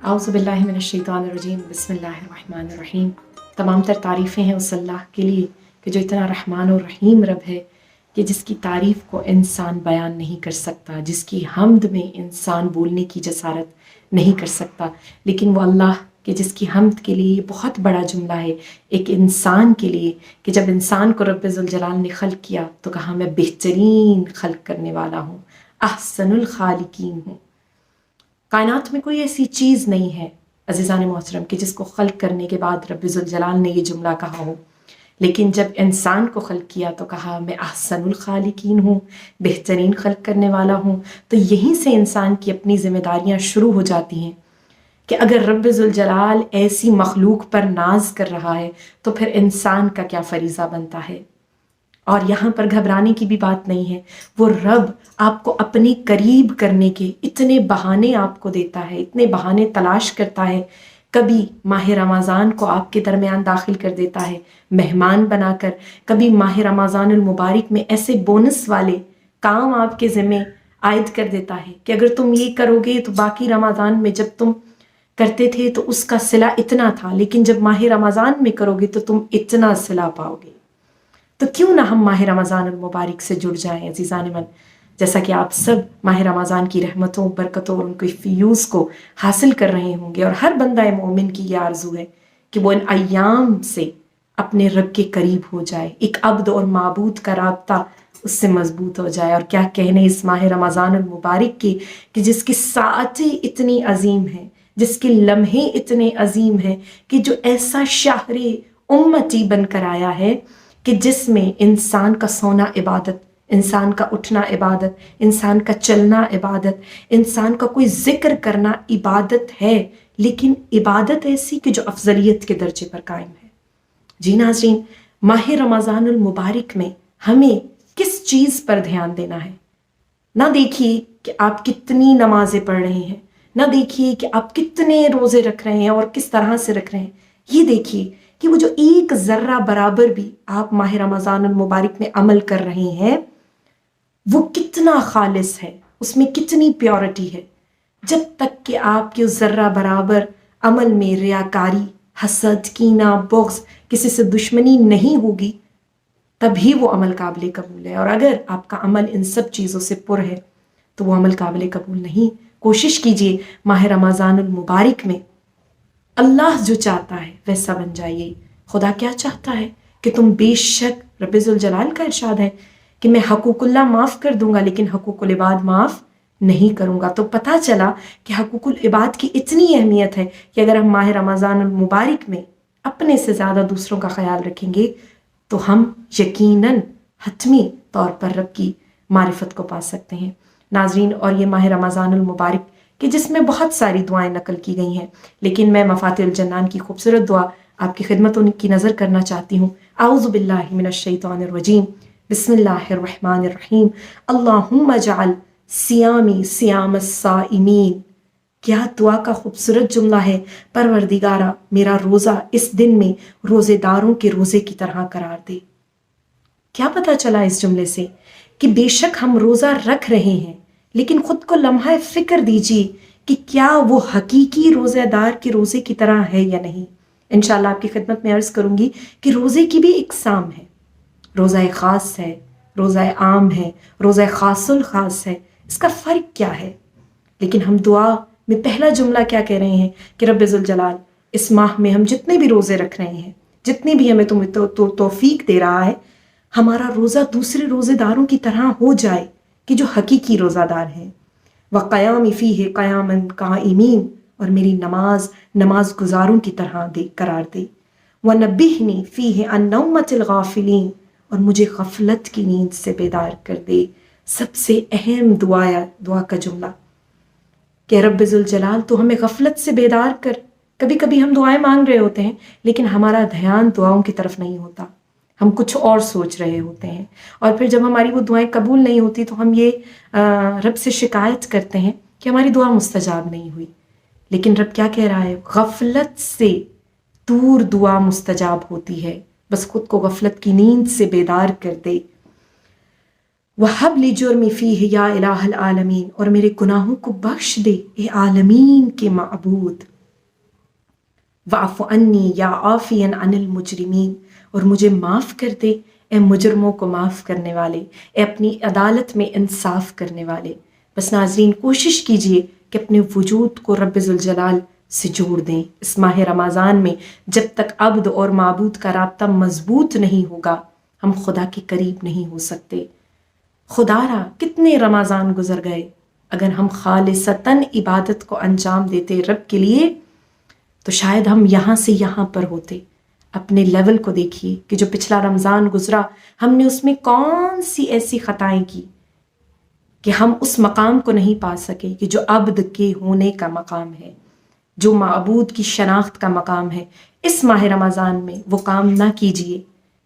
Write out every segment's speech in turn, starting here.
اعوذ باللہ من الشیطان الرجیم بسم اللہ الرحمن الرحیم۔ تمام تر تعریفیں ہیں اس اللہ کے لیے کہ جو اتنا رحمان و رحیم رب ہے کہ جس کی تعریف کو انسان بیان نہیں کر سکتا، جس کی حمد میں انسان بولنے کی جسارت نہیں کر سکتا، لیکن وہ اللہ کہ جس کی حمد کے لیے یہ بہت بڑا جملہ ہے ایک انسان کے لیے کہ جب انسان کو رب ذوالجلال نے خلق کیا تو کہا میں بہترین خلق کرنے والا ہوں، احسن الخالقین ہوں۔ کائنات میں کوئی ایسی چیز نہیں ہے عزیزان محترم کہ جس کو خلق کرنے کے بعد رب ذوالجلال نے یہ جملہ کہا ہو، لیکن جب انسان کو خلق کیا تو کہا میں احسن الخالقین ہوں، بہترین خلق کرنے والا ہوں۔ تو یہیں سے انسان کی اپنی ذمہ داریاں شروع ہو جاتی ہیں کہ اگر رب ذوالجلال ایسی مخلوق پر ناز کر رہا ہے تو پھر انسان کا کیا فریضہ بنتا ہے۔ اور یہاں پر گھبرانے کی بھی بات نہیں ہے، وہ رب آپ کو اپنے قریب کرنے کے اتنے بہانے آپ کو دیتا ہے، اتنے بہانے تلاش کرتا ہے۔ کبھی ماہ رمضان کو آپ کے درمیان داخل کر دیتا ہے مہمان بنا کر، کبھی ماہ رمضان المبارک میں ایسے بونس والے کام آپ کے ذمہ عائد کر دیتا ہے کہ اگر تم یہ کرو گے تو باقی رمضان میں جب تم کرتے تھے تو اس کا صلہ اتنا تھا، لیکن جب ماہ رمضان میں کرو گے تو تم اتنا صلہ پاؤ گے۔ تو کیوں نہ ہم ماہ رمضان المبارک سے جڑ جائیں عزیزان من، جیسا کہ آپ سب ماہ رمضان کی رحمتوں، برکتوں اور ان کے فیوز کو حاصل کر رہے ہوں گے، اور ہر بندہ مومن کی یہ آرزو ہے کہ وہ ان ایام سے اپنے رب کے قریب ہو جائے، ایک عبد اور معبود کا رابطہ اس سے مضبوط ہو جائے۔ اور کیا کہنے اس ماہ رمضان المبارک کی کہ جس کی ساعتیں اتنی عظیم ہیں، جس کے لمحے اتنے عظیم ہیں کہ جو ایسا شہر امتی بن کر آیا ہے کہ جس میں انسان کا سونا عبادت، انسان کا اٹھنا عبادت، انسان کا چلنا عبادت، انسان کا کوئی ذکر کرنا عبادت ہے، لیکن عبادت ایسی کہ جو افضلیت کے درجے پر قائم ہے۔ جی ناظرین، ماہ رمضان المبارک میں ہمیں کس چیز پر دھیان دینا ہے؟ نہ دیکھیے کہ آپ کتنی نمازیں پڑھ رہے ہیں، نہ دیکھیے کہ آپ کتنے روزے رکھ رہے ہیں اور کس طرح سے رکھ رہے ہیں، یہ دیکھیے کہ وہ جو ایک ذرہ برابر بھی آپ ماہ رمضان المبارک میں عمل کر رہے ہیں وہ کتنا خالص ہے، اس میں کتنی پیورٹی ہے۔ جب تک کہ آپ کے اس ذرہ برابر عمل میں ریاکاری، حسد، کینہ، بغض، کسی سے دشمنی نہیں ہوگی تبھی وہ عمل قابل قبول ہے، اور اگر آپ کا عمل ان سب چیزوں سے پر ہے تو وہ عمل قابل قبول نہیں۔ کوشش کیجئے ماہ رمضان المبارک میں اللہ جو چاہتا ہے ویسا بن جائیے۔ خدا کیا چاہتا ہے کہ تم بے شک، رب ذوالجلال کا ارشاد ہے کہ میں حقوق اللہ معاف کر دوں گا لیکن حقوق العباد معاف نہیں کروں گا۔ تو پتہ چلا کہ حقوق العباد کی اتنی اہمیت ہے کہ اگر ہم ماہ رمضان المبارک میں اپنے سے زیادہ دوسروں کا خیال رکھیں گے تو ہم یقیناً حتمی طور پر رب کی معرفت کو پا سکتے ہیں۔ ناظرین، اور یہ ماہ رمضان المبارک کہ جس میں بہت ساری دعائیں نقل کی گئی ہیں، لیکن میں مفاتیح الجنان کی خوبصورت دعا آپ کی خدمتوں کی نظر کرنا چاہتی ہوں۔ اعوذ باللہ من الشیطان الرجیم، بسم اللہ الرحمن الرحیم، اللہم اجعل صیامی صیام الصائمین۔ کیا دعا کا خوبصورت جملہ ہے، پروردگارہ میرا روزہ اس دن میں روزے داروں کے روزے کی طرح قرار دے۔ کیا پتہ چلا اس جملے سے کہ بے شک ہم روزہ رکھ رہے ہیں، لیکن خود کو لمحہ فکر دیجیے کہ کیا وہ حقیقی روزہ دار کے روزے کی طرح ہے یا نہیں۔ انشاءاللہ آپ کی خدمت میں عرض کروں گی کہ روزے کی بھی اقسام ہے، روزہ خاص ہے، روزہ عام ہے، روزہ خاص الخاص ہے، اس کا فرق کیا ہے؟ لیکن ہم دعا میں پہلا جملہ کیا کہہ رہے ہیں کہ رب ذوالجلال اس ماہ میں ہم جتنے بھی روزے رکھ رہے ہیں، جتنی بھی ہمیں تمہیں توفیق دے رہا ہے، ہمارا روزہ دوسرے روزے داروں کی طرح ہو جائے کہ جو حقیقی روزہ دار ہیں۔ وَقَيَامِ فِيهِ قَيَامًا قَائِمِينَ، اور میری نماز گزاروں کی طرح قرار دے۔ وَنَبِّهْنِي فِيهِ عَن نَوْمَةِ الْغَافِلِينَ، اور مجھے غفلت کی نیند سے بیدار کر دے۔ سب سے اہم دعا کا جملہ کہ رب ذوالجلال تو ہمیں غفلت سے بیدار کر۔ کبھی کبھی ہم دعائیں مانگ رہے ہوتے ہیں لیکن ہمارا دھیان دعاؤں کی طرف نہیں ہوتا، ہم کچھ اور سوچ رہے ہوتے ہیں، اور پھر جب ہماری وہ دعائیں قبول نہیں ہوتی تو ہم یہ رب سے شکایت کرتے ہیں کہ ہماری دعا مستجاب نہیں ہوئی۔ لیکن رب کیا کہہ رہا ہے؟ غفلت سے دور دعا مستجاب ہوتی ہے، بس خود کو غفلت کی نیند سے بیدار کر دے۔ وَهَبْ لِجُرْمِ فِيهِ یا الہ العالمین، اور میرے گناہوں کو بخش دے اے عالمین کے معبود۔ وَاعْفُ عَنِّی یا عَافِيًا عَنِ الْمُجْرِمِينَ، اور مجھے معاف کر دے اے مجرموں کو معاف کرنے والے، اے اپنی عدالت میں انصاف کرنے والے۔ بس ناظرین کوشش کیجئے کہ اپنے وجود کو رب ذوالجلال سے جوڑ دیں۔ اس ماہ رمضان میں جب تک عبد اور معبود کا رابطہ مضبوط نہیں ہوگا، ہم خدا کے قریب نہیں ہو سکتے۔ خدا را کتنے رمضان گزر گئے، اگر ہم خالصتاً عبادت کو انجام دیتے رب کے لیے تو شاید ہم یہاں سے یہاں پر ہوتے۔ اپنے لیول کو دیکھیے کہ جو پچھلا رمضان گزرا ہم نے اس میں کون سی ایسی خطائیں کی کہ ہم اس مقام کو نہیں پا سکے کہ جو عبد کے ہونے کا مقام ہے، جو معبود کی شناخت کا مقام ہے۔ اس ماہ رمضان میں وہ کام نہ کیجئے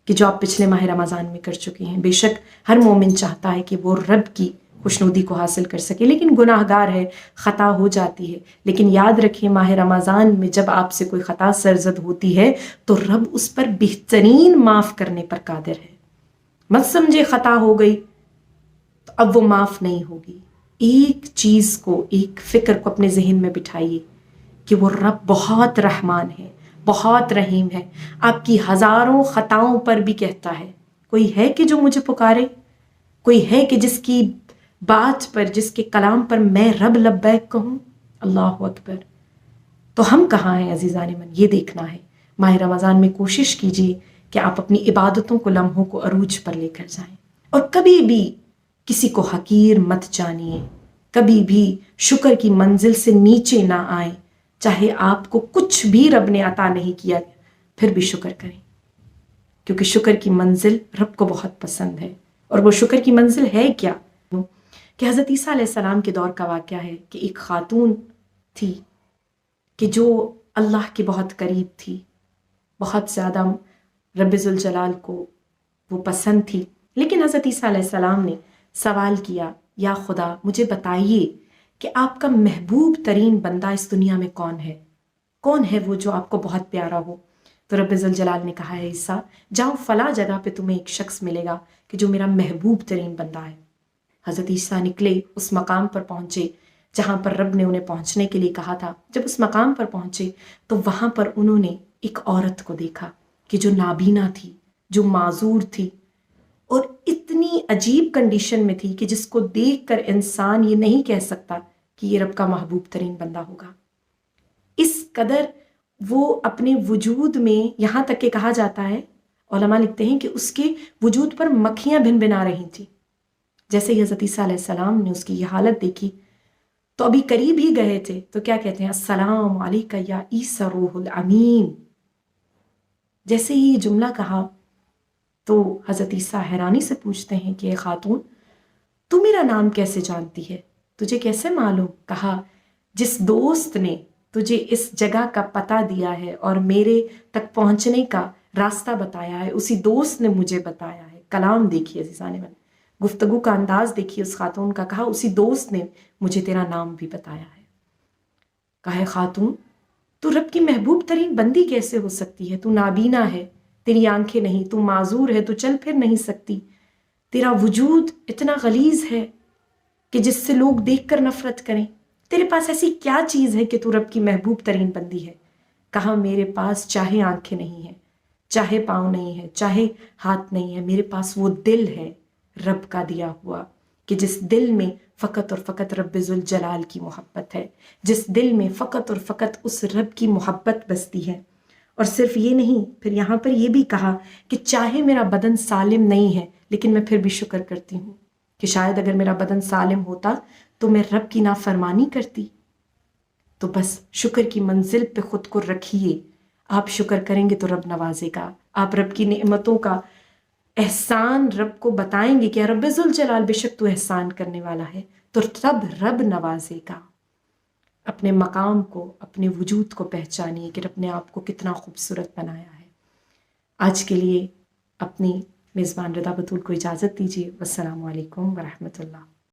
کہ جو آپ پچھلے ماہ رمضان میں کر چکے ہیں۔ بے شک ہر مومن چاہتا ہے کہ وہ رب کی خوشنودی کو حاصل کر سکے، لیکن گناہ گار ہے، خطا ہو جاتی ہے۔ لیکن یاد رکھیں ماہ رمضان میں جب آپ سے کوئی خطا سرزد ہوتی ہے تو رب اس پر بہترین معاف کرنے پر قادر ہے۔ مت سمجھے خطا ہو گئی تو اب وہ معاف نہیں ہوگی۔ ایک چیز کو، ایک فکر کو اپنے ذہن میں بٹھائیے کہ وہ رب بہت رحمان ہے، بہت رحیم ہے، آپ کی ہزاروں خطاؤں پر بھی کہتا ہے کوئی ہے کہ جو مجھے پکارے، کوئی ہے کہ جس کی بات پر، جس کے کلام پر میں رب لبیک کہوں۔ اللہ اکبر۔ تو ہم کہاں ہیں عزیزان من، یہ دیکھنا ہے۔ ماہ رمضان میں کوشش کیجئے کہ آپ اپنی عبادتوں کو، لمحوں کو عروج پر لے کر جائیں، اور کبھی بھی کسی کو حقیر مت جانیے، کبھی بھی شکر کی منزل سے نیچے نہ آئیں۔ چاہے آپ کو کچھ بھی رب نے عطا نہیں کیا پھر بھی شکر کریں، کیونکہ شکر کی منزل رب کو بہت پسند ہے۔ اور وہ شکر کی منزل ہے کیا کہ حضرت عیسیٰ علیہ السلام کے دور کا واقعہ ہے کہ ایک خاتون تھی کہ جو اللہ کے بہت قریب تھی، بہت زیادہ رب ذوالجلال کو وہ پسند تھی، لیکن حضرت عیسیٰ علیہ السلام نے سوال کیا یا خدا مجھے بتائیے کہ آپ کا محبوب ترین بندہ اس دنیا میں کون ہے وہ جو آپ کو بہت پیارا ہو؟ تو رب ذوالجلال نے کہا ہے عیسیٰ جاؤ فلاں جگہ پہ تمہیں ایک شخص ملے گا کہ جو میرا محبوب ترین بندہ ہے۔ حضرت عیسیٰ نکلے، اس مقام پر پہنچے جہاں پر رب نے انہیں پہنچنے کے لیے کہا تھا۔ جب اس مقام پر پہنچے تو وہاں پر انہوں نے ایک عورت کو دیکھا کہ جو نابینا تھی، جو معذور تھی، اور اتنی عجیب کنڈیشن میں تھی کہ جس کو دیکھ کر انسان یہ نہیں کہہ سکتا کہ یہ رب کا محبوب ترین بندہ ہوگا۔ اس قدر وہ اپنے وجود میں، یہاں تک کہ کہا جاتا ہے، علماء لکھتے ہیں کہ اس کے وجود پر مکھیاں بن بنا رہی تھیں۔ جیسے ہی حضرت عیسیٰ علیہ السلام نے اس کی یہ حالت دیکھی تو ابھی قریب ہی گئے تھے تو کیا کہتے ہیں، السلام علیکہ یا عیسیٰ روح الامین۔ جیسے ہی یہ جملہ کہا تو حضرت عیسیٰ حیرانی سے پوچھتے ہیں کہ اے خاتون تو میرا نام کیسے جانتی ہے، تجھے کیسے معلوم؟ کہا جس دوست نے تجھے اس جگہ کا پتہ دیا ہے اور میرے تک پہنچنے کا راستہ بتایا ہے، اسی دوست نے مجھے بتایا ہے۔ کلام دیکھیے عزیزان من، گفتگو کا انداز دیکھیے اس خاتون کا۔ کہا اسی دوست نے مجھے تیرا نام بھی بتایا ہے۔ کہا خاتون تو رب کی محبوب ترین بندی کیسے ہو سکتی ہے؟ تو نابینا ہے، تیری آنکھیں نہیں، تو معذور ہے، تو چل پھر نہیں سکتی، تیرا وجود اتنا غلیظ ہے کہ جس سے لوگ دیکھ کر نفرت کریں، تیرے پاس ایسی کیا چیز ہے کہ تو رب کی محبوب ترین بندی ہے؟ کہا میرے پاس چاہے آنکھیں نہیں ہیں، چاہے پاؤں نہیں ہے، چاہے ہاتھ نہیں ہے، میرے پاس وہ دل ہے رب کا دیا ہوا، کہ جس دل میں فقط اور فقط رب ذوالجلال کی محبت ہے، جس دل میں فقط اور فقط اس رب کی محبت بستی ہے۔ اور صرف یہ نہیں، پھر یہاں پر یہ بھی کہا کہ چاہے میرا بدن سالم نہیں ہے لیکن میں پھر بھی شکر کرتی ہوں کہ شاید اگر میرا بدن سالم ہوتا تو میں رب کی نافرمانی کرتی۔ تو بس شکر کی منزل پہ خود کو رکھیے، آپ شکر کریں گے تو رب نوازے گا، آپ رب کی نعمتوں کا احسان رب کو بتائیں گے کہ رب ذوالجلال بے شک تو احسان کرنے والا ہے، تو تب رب نوازے گا۔ اپنے مقام کو، اپنے وجود کو پہچانیے کہ رب نے آپ کو کتنا خوبصورت بنایا ہے۔ آج کے لیے اپنی میزبان رضا بطول کو اجازت دیجیے۔ والسلام علیکم ورحمۃ اللہ۔